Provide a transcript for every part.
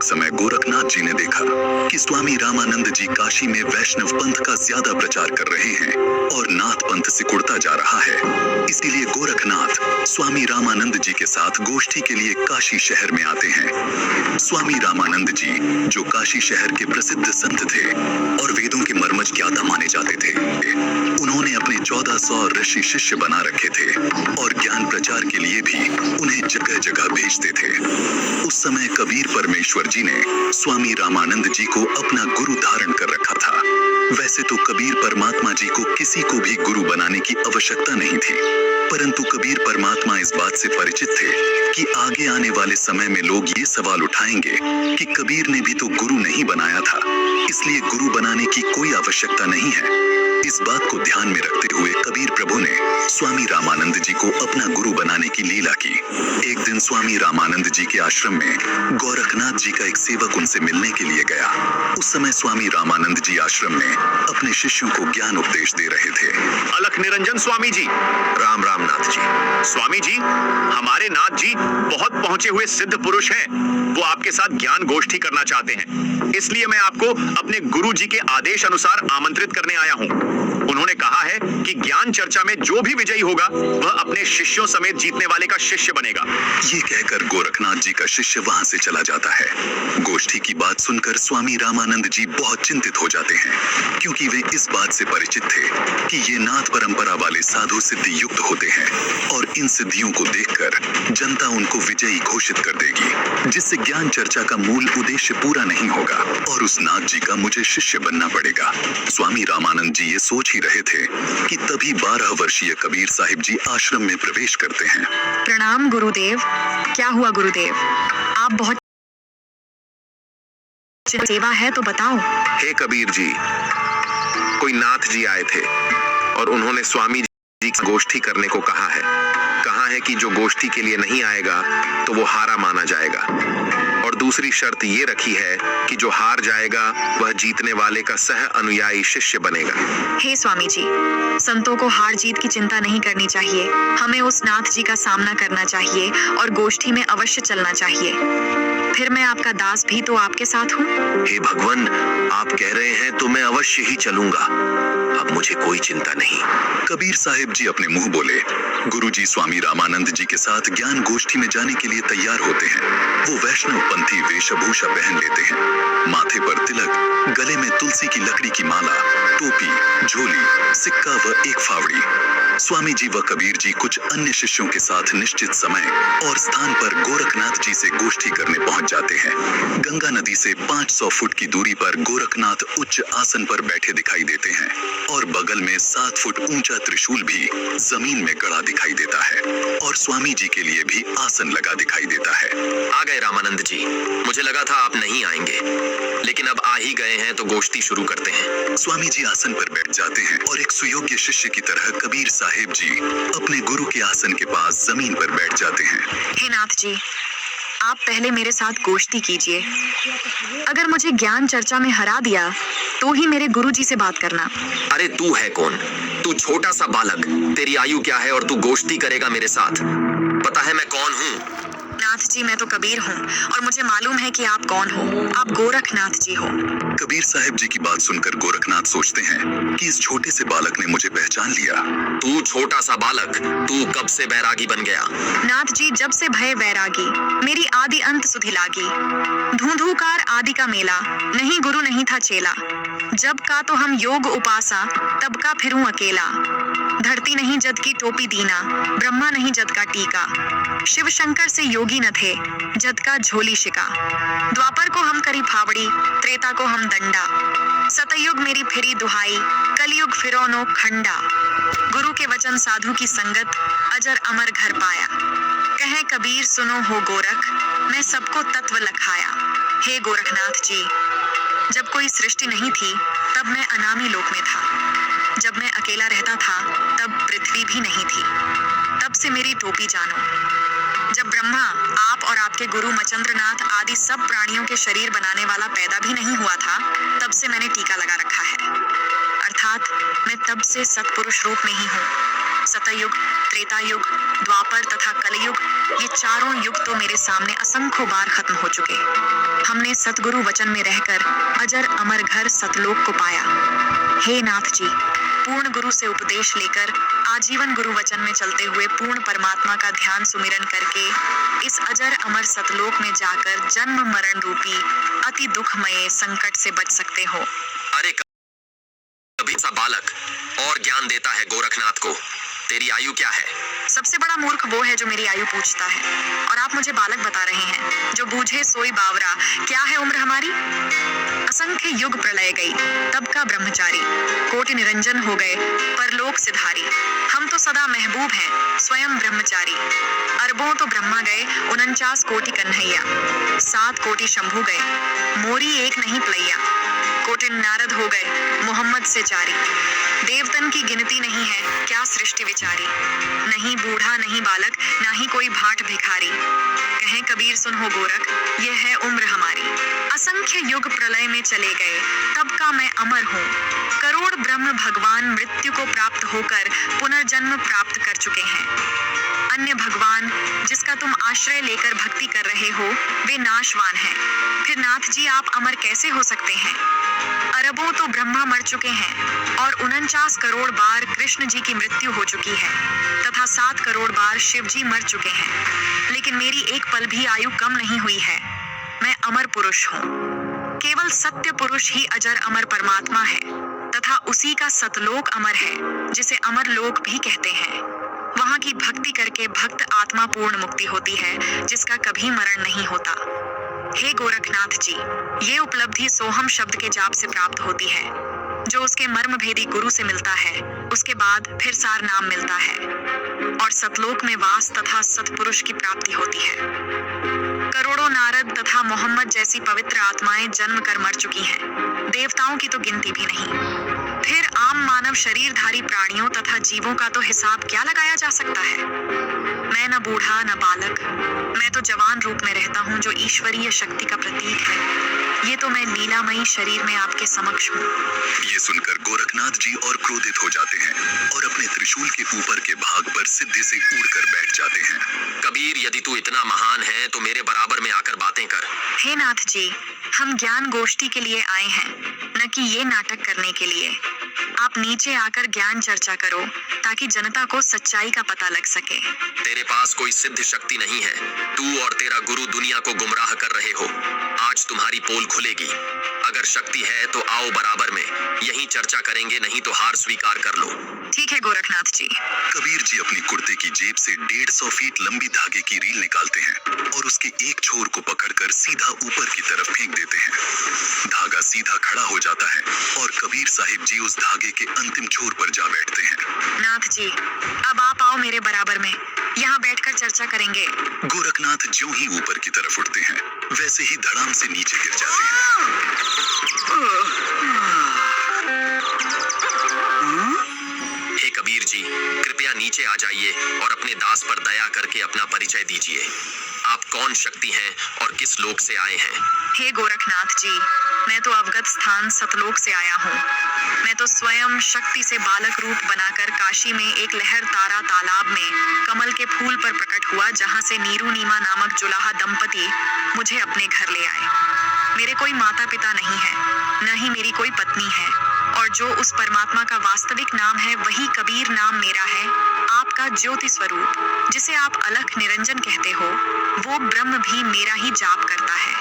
समय गोरखनाथ जी ने देखा कि स्वामी रामानंद जी काशी में वैष्णव पंथ का ज्यादा प्रचार कर रहे हैं और नाथ पंथ सिकुड़ता जा रहा है। इसीलिए गोरखनाथ स्वामी रामानंद जी के साथ गोष्ठी के लिए काशी शहर में आते हैं। स्वामी रामानंद जी, जो काशी शहर के प्रसिद्ध संत थे और वेदों के मर्मज्ञ ज्ञाता माने जाते थे, उन्होंने अपने 1400 ऋषि शिष्य बना रखे थे और ज्ञान प्रचार के लिए भी उन्हें जगह जगह भेजते थे। उस समय कबीर परमेश्वर जी ने स्वामी रामानंद जी को अपना गुरु धारण कर रखा था। वैसे तो कबीर परमात्मा जी को किसी को भी गुरु बनाने की आवश्यकता नहीं थी, परंतु कबीर परमात्मा इस बात से परिचित थे कि आगे आने वाले समय में लोग ये सवाल उठाएंगे कि कबीर ने भी तो गुरु नहीं बनाया था, इसलिए गुरु बनाने की कोई आवश्यकता नहीं है। इस बात को ध्यान में रखते हुए कबीर प्रभु ने स्वामी रामानंद जी को अपना गुरु बनाने की लीला की। एक दिन स्वामी रामानंद जी के आश्रम में गोरखनाथ जी का एक सेवक उनसे मिलने के लिए गया। उस समय स्वामी रामानंद जी आश्रम में अपने शिष्यों को ज्ञान उपदेश दे रहे थे। अलख निरंजन स्वामी जी। राम राम नाथ जी। स्वामी जी, हमारे नाथ जी बहुत पहुंचे हुए सिद्ध पुरुष हैं। वो आपके साथ ज्ञान गोष्ठी करना चाहते हैं, इसलिए मैं आपको अपने गुरु जी के आदेश अनुसार आमंत्रित करने आया हूँ। उन्होंने कहा है कि ज्ञान चर्चा में जो भी विजयी होगा वह अपने शिष्यों समेत जीतने वाले का शिष्य बनेगा। ये कहकर गोरखनाथ जी का शिष्य वहां से चला जाता है। गोष्ठी की बात सुनकर स्वामी रामानंद जी बहुत चिंतित हो जाते हैं, क्योंकि वे इस बात से परिचित थे कि ये नाथ परंपरा वाले साधु सिद्धि युक्त होते हैं और इन सिद्धियों को देखकर जनता उनको विजयी घोषित कर देगी, जिससे ज्ञान चर्चा का मूल उद्देश्य पूरा नहीं होगा और उस नाथ जी का मुझे शिष्य बनना पड़ेगा। स्वामी रामानंद जी ये सोच ही रहे थे कि तभी 12 वर्षीय कबीर साहिब जी आश्रम में प्रवेश करते हैं। प्रणाम गुरुदेव। क्या हुआ गुरुदेव? आप बहुत सेवा है तो बताओ। हे कबीर जी, कोई नाथ जी आए थे और उन्होंने स्वामी जी की गोष्ठी करने को कहा है कि जो गोष्ठी के लिए नहीं आएगा तो वो हारा माना जाएगा, और दूसरी शर्त ये रखी है कि जो हार जाएगा वह जीतने वाले का सह अनुयायी शिष्य बनेगा। हे स्वामी जी, संतों को हार जीत की चिंता नहीं करनी चाहिए। हमें उस नाथ जी का सामना करना चाहिए और गोष्ठी में अवश्य चलना चाहिए। फिर मैं आपका दास भी तो आपके साथ हूँ। हे भगवान, आप कह रहे हैं तो मैं अवश्य ही चलूंगा। अब मुझे कोई चिंता नहीं। कबीर साहिब जी अपने मुंह बोले। गुरुजी स्वामी रामानंद जी के साथ ज्ञान गोष्ठी में जाने के लिए तैयार होते हैं। वो वैष्णव पंथी वेशभूषा पहन लेते हैं, माथे पर तिलक, गले में तुलसी की लकड़ी की माला, टोपी, झोली, सिक्का व एक फावड़ी। स्वामी जी व कबीर जी कुछ अन्य शिष्यों के साथ निश्चित समय और स्थान पर गोरखनाथ जी से गोष्ठी करने पहुंच जाते हैं। गंगा नदी से 500 फुट की दूरी पर गोरखनाथ उच्च आसन पर बैठे दिखाई देते हैं और बगल में 7 फुट ऊंचा त्रिशूल भी जमीन में गड़ा दिखाई देता है और स्वामी जी के लिए भी आसन लगा दिखाई देता है। आ गए रामानंद जी। मुझे लगा था आप नहीं आएंगे, लेकिन अब आ ही गए हैं तो गोष्ठी शुरू करते हैं। स्वामी जी आसन पर बैठ जाते हैं और एक सुयोग्य शिष्य की तरह कबीर साहिब जी अपने गुरु के आसन के पास जमीन पर बैठ जाते हैं। हे नाथ जी, आप पहले मेरे साथ गोष्ठी कीजिए। अगर मुझे ज्ञान चर्चा में हरा दिया तो ही मेरे गुरु जी से बात करना। अरे तू है कौन? तू छोटा सा बालक, तेरी आयु क्या है और तू गोष्ठी करेगा मेरे साथ? पता है मैं कौन हूँ? नाथ जी, मैं तो कबीर हूँ और मुझे मालूम है कि आप कौन हो। आप गोरखनाथ जी हो। कबीर साहिब जी की बात सुनकर गोरखनाथ सोचते हैं कि इस छोटे से बालक ने मुझे पहचान लिया। तू छोटा सा बालक, तू कब से बैरागी बन गया? नाथ जी, जब से भय वैरागी, मेरी आदि अंत सुधि लागी। धूधूकार आदि का मेला, नहीं गुरु नहीं था चेला। जब का तो हम योग उपासा, तब का फिरूं अकेला। धरती नहीं जद की टोपी दीना, ब्रह्मा नहीं जद का टीका। शिव शंकर से योगी न थे, जद का झोली शिका। द्वापर को हम करी फावड़ी, त्रेता को हम दंडा। सतयुग मेरी फिरी दुहाई, कलयुग फिरो नो खंडा। गुरु के वचन साधु की संगत, अजर अमर घर पाया। कहे कबीर सुनो हो गोरख, मैं सबको तत्व लखाया। हे गोरखनाथ जी, जब कोई सृष्टि नहीं थी तब मैं अनामी लोक में था। जब मैं अकेला रहता था तब पृथ्वी भी नहीं थी। तब से मेरी टोपी जानो। जब ब्रह्मा, आप और आपके गुरु मचंद्रनाथ आदि सब प्राणियों के शरीर बनाने वाला पैदा भी नहीं हुआ था, तब से मैंने टीका लगा रखा है। अर्थात मैं तब से सत्पुरुष रूप में ही हूँ। सतयुग, त्रेता युग, द्वापर तथा कलयुग, ये चारों युग तो मेरे सामने असंख्य बार खत्म हो चुके। हमने सतगुरु वचन में रहकर अजर अमर घर सतलोक को पाया। हे नाथ जी, पूर्ण गुरु से उपदेश लेकर आजीवन गुरु वचन में चलते हुए पूर्ण परमात्मा का ध्यान सुमिरन करके इस अजर अमर सतलोक में जाकर जन्म मरण रूपी अति दुखमय संकट से बच सकते हो। अरे कभी सा बालक और ज्ञान देता है गोरखनाथ को। तेरी आयु क्या है? सबसे बड़ा मूर्ख वो है जो मेरी आयु पूछता है, और आप मुझे बालक बता रहे हैं। जो बूझे सोई बावरा, क्या है उम्र हमारी? असंख्य युग प्रलय गई, तब का ब्रह्मचारी, कोटि निरंजन हो गए परलोक सिधारी। हम तो सदा महबूब हैं, स्वयं ब्रह्मचारी। अरबों तो ब्रह्मा गए, 49 कोटि कन्हैया। 7 कोटि शंभू गए, मोरी एक नहीं पलैया। कोटि नारद हो गए, मोहम्मद से जारी। देवतन की गिनती नहीं है, क्या सृष्टि विचारी। नहीं बूढ़ा नहीं बालक, ना ही कोई भाट भिखारी। कहें कबीर सुन हो गोरख, यह है उम्र हमारी। असंख्य युग प्रलय में चले गए, तब का मैं अमर हूँ। करोड़ ब्रह्म भगवान मृत्यु को प्राप्त होकर पुनर्जन्म प्राप्त कर चुके हैं। अन्य भगवान जिसका तुम आश्रय लेकर भक्ति कर रहे हो, वे नाशवान हैं। फिर नाथ जी आप अमर कैसे हो सकते हैं? अरबों तो ब्रह्मा मर चुके हैं और 49 करोड़ बार कृष्ण जी की मृत्यु हो चुकी है तथा 7 करोड़ बार शिव जी मर चुके हैं, लेकिन मेरी एक पल भी आयु कम नहीं हुई है। मैं अमर पुरुष हूँ। केवल सत्य पुरुष ही अजर अमर परमात्मा है तथा उसी का सतलोक अमर है, जिसे अमर लोक भी कहते हैं। वहाँ की भक्ति करके भक्त आत्मा पूर्ण मुक्ति होती है, जिसका कभी मरण नहीं होता। हे गोरखनाथ जी, ये उपलब्धि सोहम शब्द के जाप से प्राप्त होती है, जो उसके मर्म भेदी गुरु से मिलता है। उसके बाद फिर सार नाम मिलता है और सतलोक में वास तथा सतपुरुष की प्राप्ति होती है। करोड़ों नारद तथा मोहम्मद जैसी पवित्र आत्माएं जन्म कर मर चुकी हैं, देवताओं की तो गिनती भी नहीं। फिर आम मानव शरीरधारी प्राणियों तथा जीवों का तो हिसाब क्या लगाया जा सकता है। मैं न बूढ़ा न बालक, मैं तो जवान रूप में रहता हूँ, जो ईश्वरीय शक्ति का प्रतीक है। ये तो मैं लीलामयी शरीर में आपके समक्ष हूँ। ये सुनकर गोरखनाथ जी और क्रोधित हो जाते हैं और अपने त्रिशूल के ऊपर के भाग पर सिद्धि से उड़कर बैठ जाते हैं। कबीर, यदि तू इतना महान है तो मेरे बराबर में आकर बातें कर। हे नाथ जी, हम ज्ञान गोष्ठी के लिए आए हैं, न कि ये नाटक करने के लिए। आप नीचे आकर ज्ञान चर्चा करो ताकि जनता को सच्चाई का पता लग सके। तेरे पास कोई सिद्ध शक्ति नहीं है। तू और तेरा गुरु दुनिया को गुमराह कर रहे हो। आज तुम्हारी पोल खुलेगी। अगर शक्ति है तो आओ बराबर में, यहीं चर्चा करेंगे, नहीं तो हार स्वीकार कर लो। ठीक है गोरखनाथ जी। कबीर जी अपनी कुर्ते की जेब से 150 फीट लंबी धागे की रील निकालते हैं और उसके एक छोर को पकड़कर सीधा ऊपर की तरफ फेंक देते हैं। धागा सीधा खड़ा हो जाता है और कबीर साहिब जी उस धागे के अंतिम छोर पर जा बैठते हैं। नाथ जी, अब आप आओ मेरे बराबर में, यहाँ बैठकर चर्चा करेंगे। गोरखनाथ ज्यों ही ऊपर की तरफ उठते हैं, वैसे ही धड़ाम से नीचे गिर जाते हैं। हे कबीर जी, कृपया नीचे आ जाइए और अपने दास पर दया करके अपना परिचय दीजिए। आप कौन शक्ति हैं और किस लोक से आए हैं? हे गोरखनाथ जी, मैं तो अवगत स्थान सतलोक से आया हूँ। मैं तो स्वयं शक्ति से बालक रूप बनाकर काशी में एक लहर तारा तालाब में कमल के फूल पर प्रकट हुआ, जहाँ से नीरू नीमा नामक जुलाहा दंपति मुझे अपने घर ले आए। मेरे कोई माता पिता नहीं है, न ही मेरी कोई पत्नी है, और जो उस परमात्मा का वास्तविक नाम है वही कबीर नाम मेरा है। आपका ज्योति स्वरूप, जिसे आप अलख निरंजन कहते हो, वो ब्रह्म भी मेरा ही जाप करता है।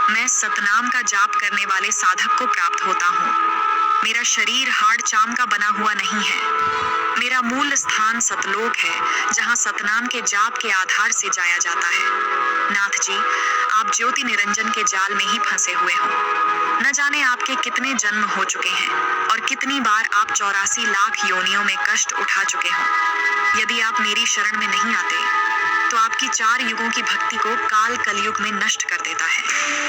मैं सतनाम का जाप करने वाले साधक को प्राप्त होता हूँ। मेरा शरीर हाड़ चाम का बना हुआ नहीं है। मेरा मूल स्थान सतलोक है, जहाँ सतनाम के जाप के आधार से जाया जाता है। नाथ जी, आप ज्योति निरंजन के जाल में ही फंसे हुए हो। न जाने आपके कितने जन्म हो चुके हैं और कितनी बार आप 84 लाख योनियों में कष्ट उठा चुके हो। यदि आप मेरी शरण में नहीं आते तो आपकी 4 युगों की भक्ति को काल कलयुग में नष्ट कर देता है।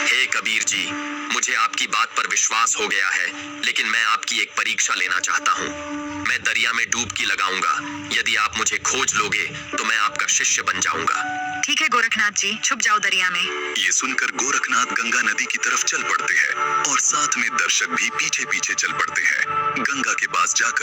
हे कबीर जी, मुझे आपकी बात पर विश्वास हो गया है, लेकिन मैं आपकी एक परीक्षा लेना चाहता हूँ। मैं दरिया में डुबकी लगाऊंगा। यदि आप मुझे खोज लोगे तो मैं आपका शिष्य बन जाऊंगा। ठीक है गोरखनाथ जी, छुप जाओ दरिया में। ये सुनकर गोरखनाथ गंगा नदी की तरफ चल पड़ते हैं और साथ में दर्शक भी पीछे पीछे चल पड़ते हैं। गंगा के पास जाकर